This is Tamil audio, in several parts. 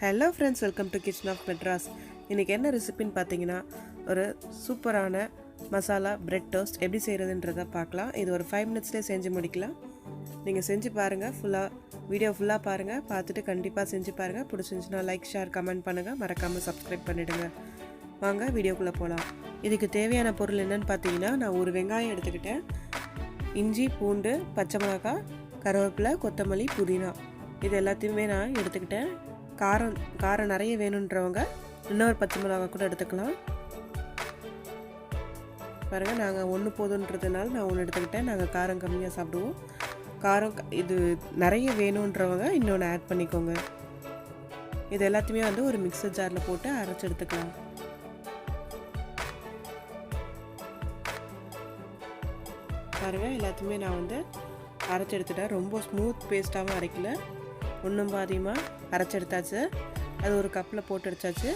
Hello friends, welcome to kitchen of Madras. இன்றைக்கி என்ன ரெசிபின்னு பார்த்தீங்கன்னா, ஒரு சூப்பரான மசாலா பிரெட் டோஸ்ட் எப்படி செய்கிறதுன்றதை பார்க்கலாம். இது ஒரு 5 மினிட்ஸ்லேயே செஞ்சு முடிக்கலாம். நீங்கள் செஞ்சு பாருங்கள், வீடியோ ஃபுல்லாக பாருங்கள். பார்த்துட்டு கண்டிப்பாக செஞ்சு பாருங்கள். பிடிச்சிருந்துச்சுன்னா லைக், ஷேர், கமெண்ட் பண்ணுங்கள். மறக்காமல் சப்ஸ்கிரைப் பண்ணிவிடுங்க. வாங்க வீடியோக்குள்ளே போகலாம். இதுக்கு தேவையான பொருள் என்னென்னு பார்த்தீங்கன்னா, நான் ஒரு வெங்காயம் எடுத்துக்கிட்டேன், இஞ்சி, பூண்டு, பச்சை மிளகாய், கருவேப்பிலை, கொத்தமல்லி, புதினா, இது எல்லாத்தையுமே நான் எடுத்துக்கிட்டேன். காரம் நிறைய வேணுன்றவங்க இன்னொரு பச்சை மிளகாய் கூட எடுத்துக்கலாம். பாருங்கள், நாங்கள் ஒன்று போதுன்றதுனால நான் ஒன்று எடுத்துக்கிட்டேன். நாங்கள் காரம் கம்மியாக சாப்பிடுவோம். இது நிறைய வேணுன்றவங்க இன்னொன்று ஆட் பண்ணிக்கோங்க. இது எல்லாத்தையுமே ஒரு மிக்சர் ஜாரில் போட்டு அரைச்சி எடுத்துக்கலாம். பாருங்கள், எல்லாத்தையுமே நான் அரைச்சி எடுத்துட்டேன். ரொம்ப ஸ்மூத் பேஸ்ட்டாகவும் அரைக்கல, ஒன்றும் பாதியமாக அரைச்சி எடுத்தாச்சு. அது ஒரு கப்பில் போட்டு அடித்தாச்சு.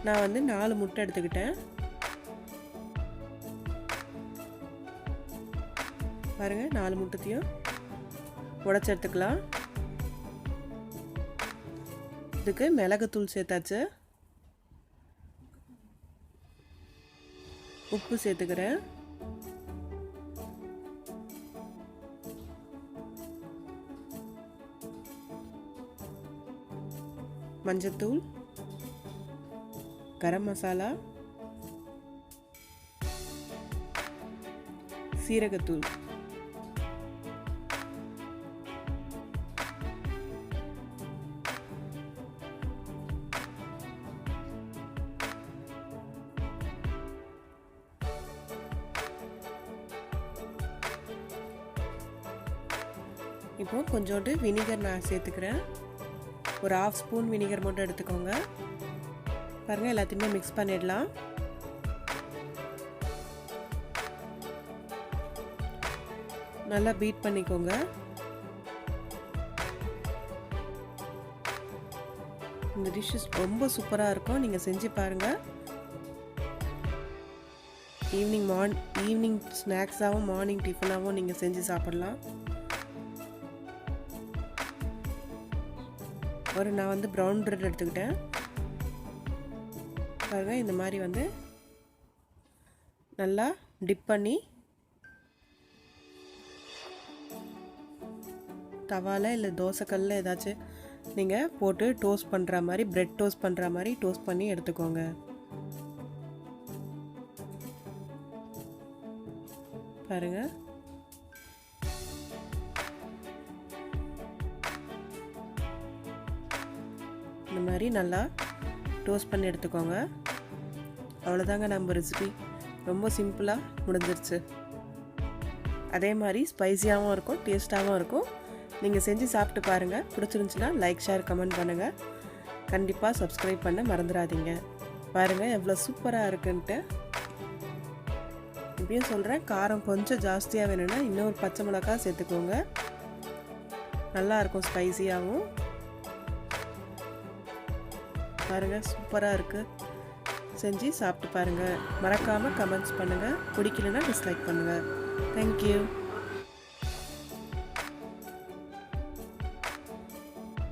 நான் 4 முட்டை எடுத்துக்கிட்டேன். பாருங்கள், 4 முட்டைத்தையும் உடைச்சி எடுத்துக்கலாம். இதுக்கு மிளகுத்தூள் சேர்த்தாச்சு, உப்பு சேர்த்துக்கிறேன், மஞ்சத்தூள், கரம் மசாலா, சீரகத்தூள், இப்போ கொஞ்சோண்டு வினிகர் நான் சேர்த்துக்கிறேன். ஒரு 1/2 ஸ்பூன் வினிகர் மட்டும் எடுத்துக்கோங்க. பாருங்கள், எல்லாத்தையுமே மிக்ஸ் பண்ணிடலாம். நல்லா பீட் பண்ணிக்கோங்க. இந்த டிஷ்ஷஸ் ரொம்ப சூப்பராக இருக்கும். நீங்கள் செஞ்சு பாருங்கள். ஈவினிங் ஸ்நாக்ஸாகவும் மார்னிங் டிஃபனாகவும் நீங்கள் செஞ்சு சாப்பிடலாம். நான் ப்ரௌன் பிரெட் எடுத்துக்கிட்டேன். பாருங்கள், இந்த மாதிரி நல்லா டிப் பண்ணி தவால இல்லை தோசைக்கல்ல ஏதாச்சும் நீங்கள் போட்டு டோஸ்ட் பண்ணுற மாதிரி, பிரெட் டோஸ்ட் பண்ணுற மாதிரி டோஸ்ட் பண்ணி எடுத்துக்கோங்க. பாருங்கள், இந்த மாதிரி நல்லா டோஸ்ட் பண்ணி எடுத்துக்கோங்க. அவ்வளோதாங்க நம்ம ரெசிபி. ரொம்ப சிம்பிளாக முடிஞ்சிருச்சு. அதே மாதிரி ஸ்பைசியாகவும் இருக்கும், டேஸ்ட்டாகவும் இருக்கும். நீங்கள் செஞ்சு சாப்பிட்டு பாருங்கள். பிடிச்சிருந்துச்சுன்னா லைக், ஷேர், கமெண்ட் பண்ணுங்கள். கண்டிப்பாக சப்ஸ்கிரைப் பண்ண மறந்துடாதீங்க. பாருங்கள் எவ்வளோ சூப்பராக இருக்குன்ட்டு. இப்படியும் சொல்கிறேன், காரம் கொஞ்சம் ஜாஸ்தியாக வேணும்னா இன்னொரு பச்சை மிளகாய் சேர்த்துக்கோங்க. நல்லாயிருக்கும், ஸ்பைசியாகவும். பாருங்கள், சூப்பராக இருக்குது. செஞ்சு சாப்பிட்டு பாருங்கள். மறக்காமல் கமெண்ட்ஸ் பண்ணுங்கள். பிடிக்கலன்னா டிஸ்லைக் பண்ணுங்கள். தேங்க்யூ.